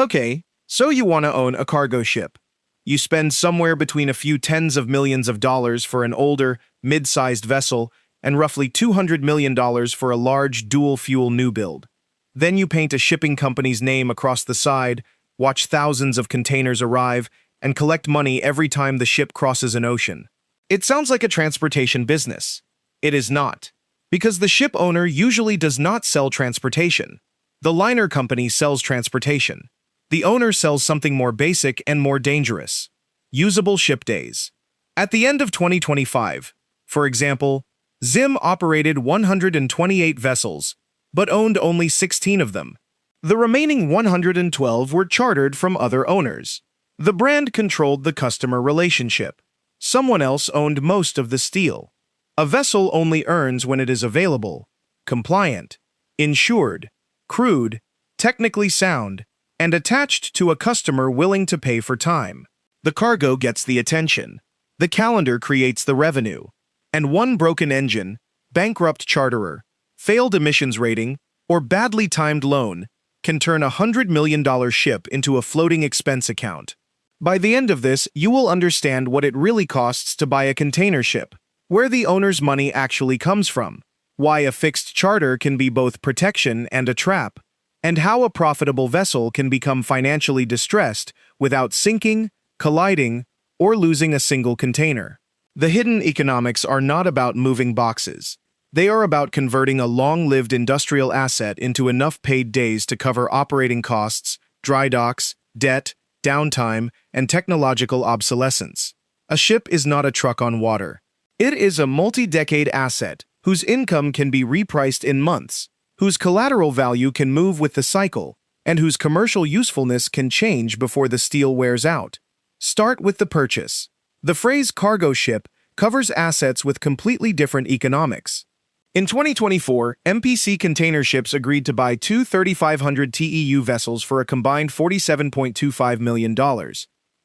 Okay, so you want to own a cargo ship. You spend somewhere between a few tens of millions of dollars for an older, mid-sized vessel and roughly $200 million for a large dual-fuel new build. Then you paint a shipping company's name across the side, watch thousands of containers arrive, and collect money every time the ship crosses an ocean. It sounds like a transportation business. It is not, because the ship owner usually does not sell transportation. The liner company sells transportation. The owner sells something more basic and more dangerous: usable ship days. At the end of 2025, for example, Zim operated 128 vessels, but owned only 16 of them. The remaining 112 were chartered from other owners. The brand controlled the customer relationship. Someone else owned most of the steel. A vessel only earns when it is available, compliant, insured, crewed, technically sound, and attached to a customer willing to pay for time. The cargo gets the attention. The calendar creates the revenue. And one broken engine, bankrupt charterer, failed emissions rating, or badly timed loan can turn a $100 million ship into a floating expense account. By the end of this, you will understand what it really costs to buy a container ship, where the owner's money actually comes from, why a fixed charter can be both protection and a trap, and how a profitable vessel can become financially distressed without sinking, colliding, or losing a single container. The hidden economics are not about moving boxes. They are about converting a long-lived industrial asset into enough paid days to cover operating costs, dry docks, debt, downtime, and technological obsolescence. A ship is not a truck on water. It is a multi-decade asset whose income can be repriced in months, whose collateral value can move with the cycle, and whose commercial usefulness can change before the steel wears out. Start with the purchase. The phrase cargo ship covers assets with completely different economics. In 2024, MPC Container Ships agreed to buy two 3,500 TEU vessels for a combined $47.25 million.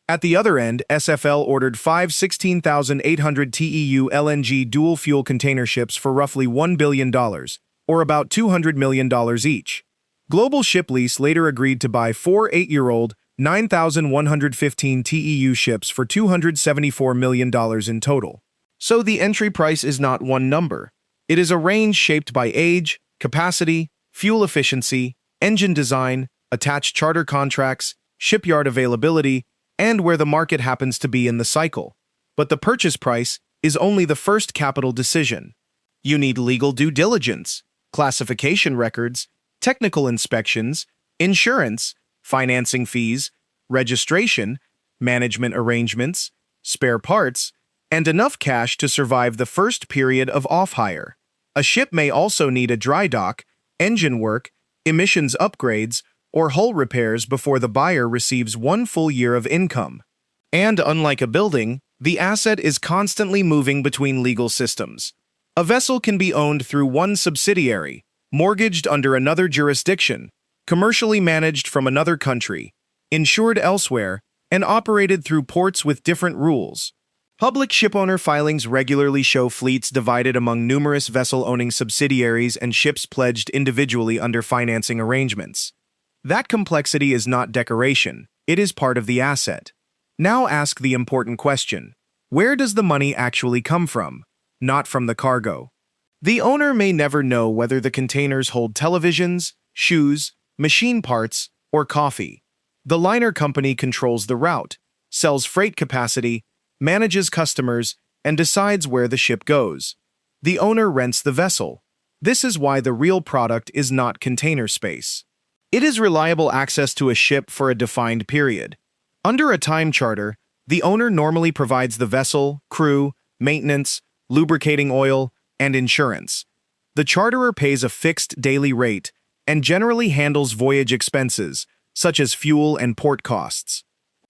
At the other end, SFL ordered five 16,800 TEU LNG dual-fuel container ships for roughly $1 billion, or about $200 million each. Global Ship Lease later agreed to buy four 8-year-old, 9,115 TEU ships for $274 million in total. So the entry price is not one number. It is a range shaped by age, capacity, fuel efficiency, engine design, attached charter contracts, shipyard availability, and where the market happens to be in the cycle. But the purchase price is only the first capital decision. You need legal due diligence, classification records, technical inspections, insurance, financing fees, registration, management arrangements, spare parts, and enough cash to survive the first period of off-hire. A ship may also need a dry dock, engine work, emissions upgrades, or hull repairs before the buyer receives one full year of income. And unlike a building, the asset is constantly moving between legal systems. A vessel can be owned through one subsidiary, mortgaged under another jurisdiction, commercially managed from another country, insured elsewhere, and operated through ports with different rules. Public shipowner filings regularly show fleets divided among numerous vessel-owning subsidiaries and ships pledged individually under financing arrangements. That complexity is not decoration, it is part of the asset. Now ask the important question: where does the money actually come from? Not from the cargo. The owner may never know whether the containers hold televisions, shoes, machine parts, or coffee. The liner company controls the route, sells freight capacity, manages customers, and decides where the ship goes. The owner rents the vessel. This is why the real product is not container space. It is reliable access to a ship for a defined period. Under a time charter, the owner normally provides the vessel, crew, maintenance, lubricating oil, and insurance. The charterer pays a fixed daily rate and generally handles voyage expenses, such as fuel and port costs.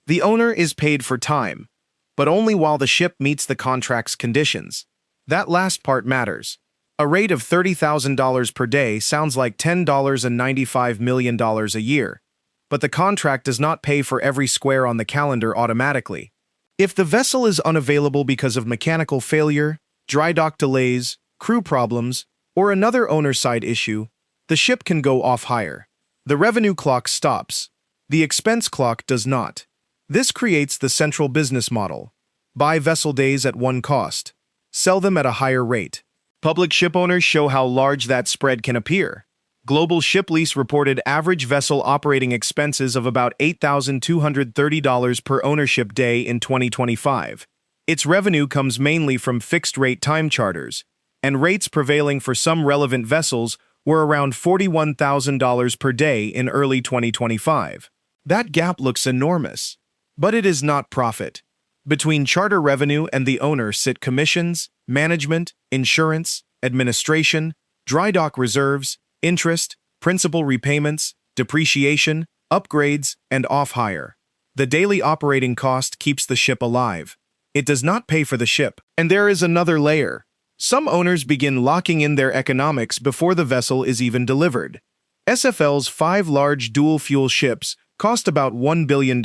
The owner is paid for time, but only while the ship meets the contract's conditions. That last part matters. A rate of $30,000 per day sounds like $10.95 million a year, but the contract does not pay for every square on the calendar automatically. If the vessel is unavailable because of mechanical failure, dry dock delays, crew problems, or another owner-side issue, the ship can go off-hire. The revenue clock stops. The expense clock does not. This creates the central business model. Buy vessel days at one cost. Sell them at a higher rate. Public ship owners show how large that spread can appear. Global Ship Lease reported average vessel operating expenses of about $8,230 per ownership day in 2025. Its revenue comes mainly from fixed-rate time charters, and rates prevailing for some relevant vessels were around $41,000 per day in early 2025. That gap looks enormous, but it is not profit. Between charter revenue and the owner sit commissions, management, insurance, administration, dry dock reserves, interest, principal repayments, depreciation, upgrades, and off-hire. The daily operating cost keeps the ship alive. It does not pay for the ship. And there is another layer. Some owners begin locking in their economics before the vessel is even delivered. SFL's 5 large dual-fuel ships cost about $1 billion,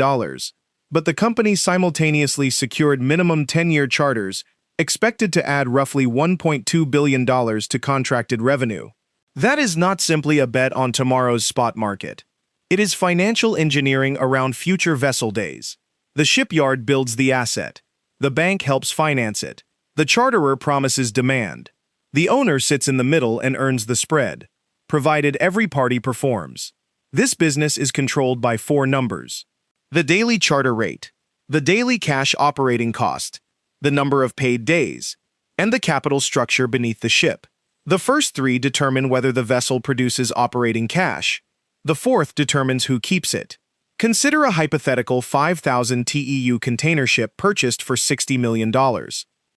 but the company simultaneously secured minimum 10-year charters expected to add roughly $1.2 billion to contracted revenue. That is not simply a bet on tomorrow's spot market. It is financial engineering around future vessel days. The shipyard builds the asset. The bank helps finance it. The charterer promises demand. The owner sits in the middle and earns the spread, provided every party performs. This business is controlled by 4 numbers. The daily charter rate, the daily cash operating cost, the number of paid days, and the capital structure beneath the ship. The first 3 determine whether the vessel produces operating cash. The fourth determines who keeps it. Consider a hypothetical 5,000 TEU container ship purchased for $60 million.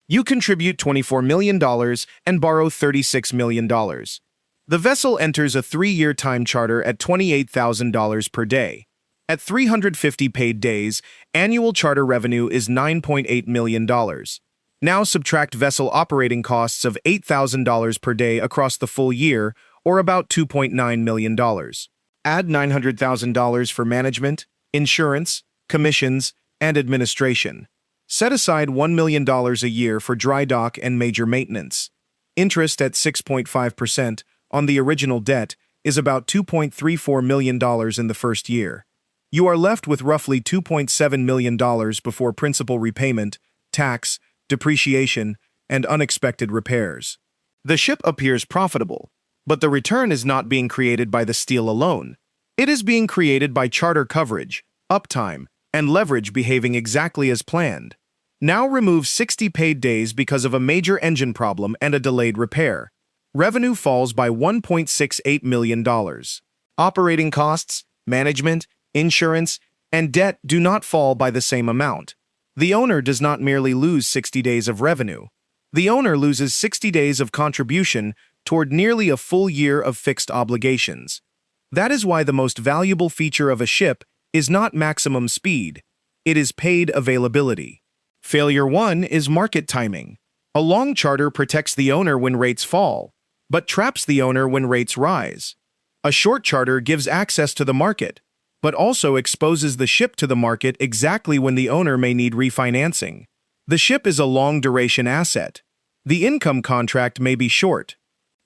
You contribute $24 million and borrow $36 million. The vessel enters a 3-year time charter at $28,000 per day. At 350 paid days, annual charter revenue is $9.8 million. Now subtract vessel operating costs of $8,000 per day across the full year, or about $2.9 million. Add $900,000 for management, insurance, commissions, and administration. Set aside $1 million a year for dry dock and major maintenance. Interest at 6.5% on the original debt is about $2.34 million in the first year. You are left with roughly $2.7 million before principal repayment, tax, depreciation, and unexpected repairs. The ship appears profitable, but the return is not being created by the steel alone. It is being created by charter coverage, uptime, and leverage behaving exactly as planned. Now remove 60 paid days because of a major engine problem and a delayed repair. Revenue falls by $1.68 million. Operating costs, management, insurance, and debt do not fall by the same amount. The owner does not merely lose 60 days of revenue. The owner loses 60 days of contribution toward nearly a full year of fixed obligations. That is why the most valuable feature of a ship is not maximum speed, it is paid availability. Failure 1 is market timing. A long charter protects the owner when rates fall, but traps the owner when rates rise. A short charter gives access to the market, but also exposes the ship to the market exactly when the owner may need refinancing. The ship is a long-duration asset. The income contract may be short.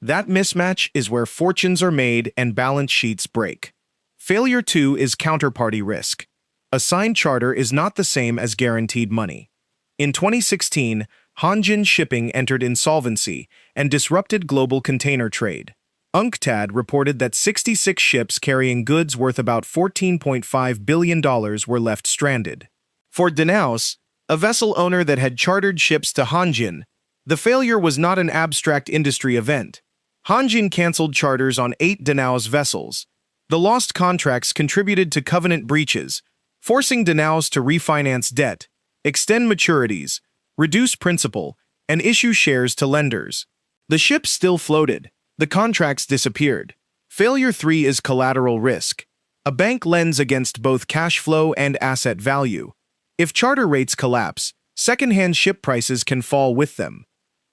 That mismatch is where fortunes are made and balance sheets break. Failure 2 is counterparty risk. A signed charter is not the same as guaranteed money. In 2016, Hanjin Shipping entered insolvency and disrupted global container trade. UNCTAD reported that 66 ships carrying goods worth about $14.5 billion were left stranded. For Danaos, a vessel owner that had chartered ships to Hanjin, the failure was not an abstract industry event. Hanjin canceled charters on 8 Danaos vessels. The lost contracts contributed to covenant breaches, forcing Danaos to refinance debt, extend maturities, reduce principal, and issue shares to lenders. The ship still floated. The contracts disappeared. Failure 3 is collateral risk. A bank lends against both cash flow and asset value. If charter rates collapse, second-hand ship prices can fall with them.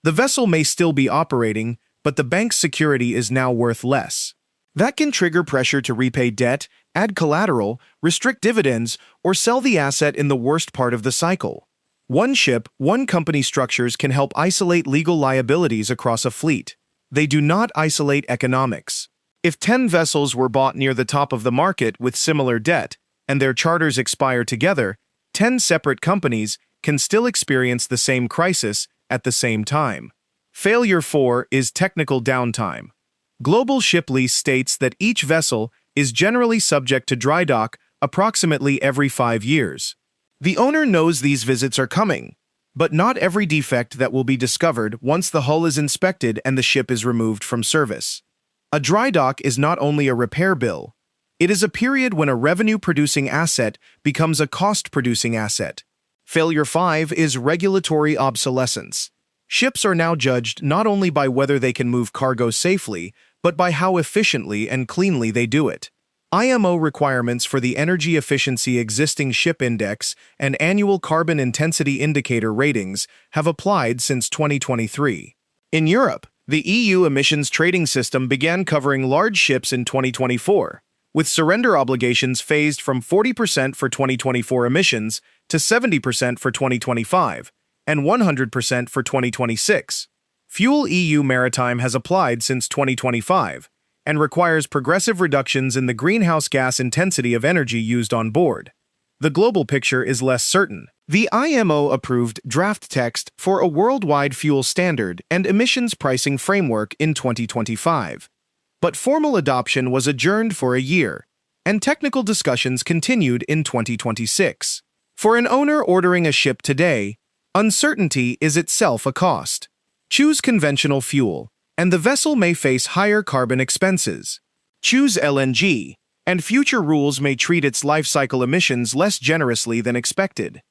The vessel may still be operating, but the bank's security is now worth less. That can trigger pressure to repay debt, add collateral, restrict dividends, or sell the asset in the worst part of the cycle. One ship, one company structures can help isolate legal liabilities across a fleet. They do not isolate economics. If 10 vessels were bought near the top of the market with similar debt, and their charters expire together, 10 separate companies can still experience the same crisis at the same time. Failure 4 is technical downtime. Global Ship Lease states that each vessel is generally subject to dry dock approximately every 5 years. The owner knows these visits are coming, but not every defect that will be discovered once the hull is inspected and the ship is removed from service. A dry dock is not only a repair bill, it is a period when a revenue-producing asset becomes a cost-producing asset. Failure 5 is regulatory obsolescence. Ships are now judged not only by whether they can move cargo safely, but by how efficiently and cleanly they do it. IMO requirements for the Energy Efficiency Existing Ship Index and Annual Carbon Intensity Indicator ratings have applied since 2023. In Europe, the EU emissions trading system began covering large ships in 2024, with surrender obligations phased from 40% for 2024 emissions to 70% for 2025 and 100% for 2026. Fuel EU Maritime has applied since 2025 and requires progressive reductions in the greenhouse gas intensity of energy used on board. The global picture is less certain. The IMO approved draft text for a worldwide fuel standard and emissions pricing framework in 2025. But formal adoption was adjourned for a year, and technical discussions continued in 2026. For an owner ordering a ship today, uncertainty is itself a cost. Choose conventional fuel, and the vessel may face higher carbon expenses. Choose LNG, and future rules may treat its life cycle emissions less generously than expected.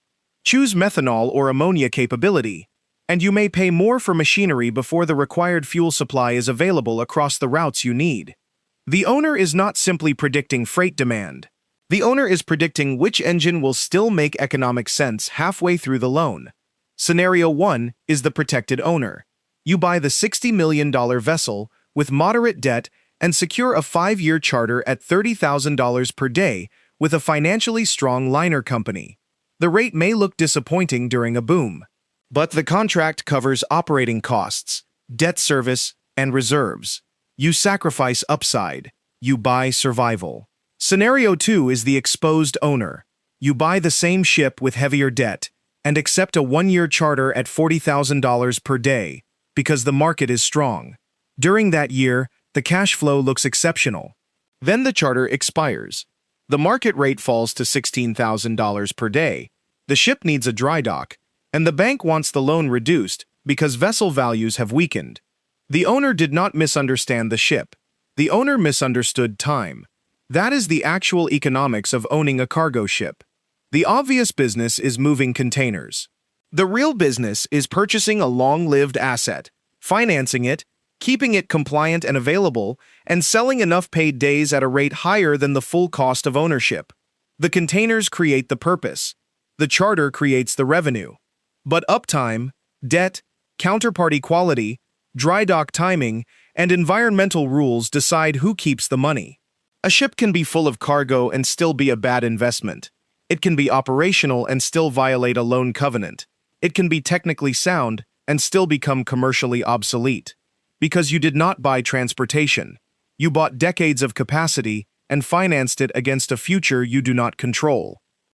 Choose methanol or ammonia capability, and you may pay more for machinery before the required fuel supply is available across the routes you need. The owner is not simply predicting freight demand. The owner is predicting which engine will still make economic sense halfway through the loan. Scenario 1 is the protected owner. You buy the $60 million vessel with moderate debt and secure a 5-year charter at $30,000 per day with a financially strong liner company. The rate may look disappointing during a boom, but the contract covers operating costs, debt service, and reserves. You sacrifice upside. You buy survival. Scenario 2 is the exposed owner. You buy the same ship with heavier debt and accept a 1-year charter at $40,000 per day because the market is strong. During that year, the cash flow looks exceptional. Then the charter expires. The market rate falls to $16,000 per day. The ship needs a dry dock, and the bank wants the loan reduced because vessel values have weakened. The owner did not misunderstand the ship. The owner misunderstood time. That is the actual economics of owning a cargo ship. The obvious business is moving containers. The real business is purchasing a long-lived asset, financing it, keeping it compliant and available, and selling enough paid days at a rate higher than the full cost of ownership. The containers create the purpose. The charter creates the revenue. But uptime, debt, counterparty quality, dry dock timing, and environmental rules decide who keeps the money. A ship can be full of cargo and still be a bad investment. It can be operational and still violate a loan covenant. It can be technically sound and still become commercially obsolete. Because you did not buy transportation. You bought decades of capacity and financed it against a future you do not control.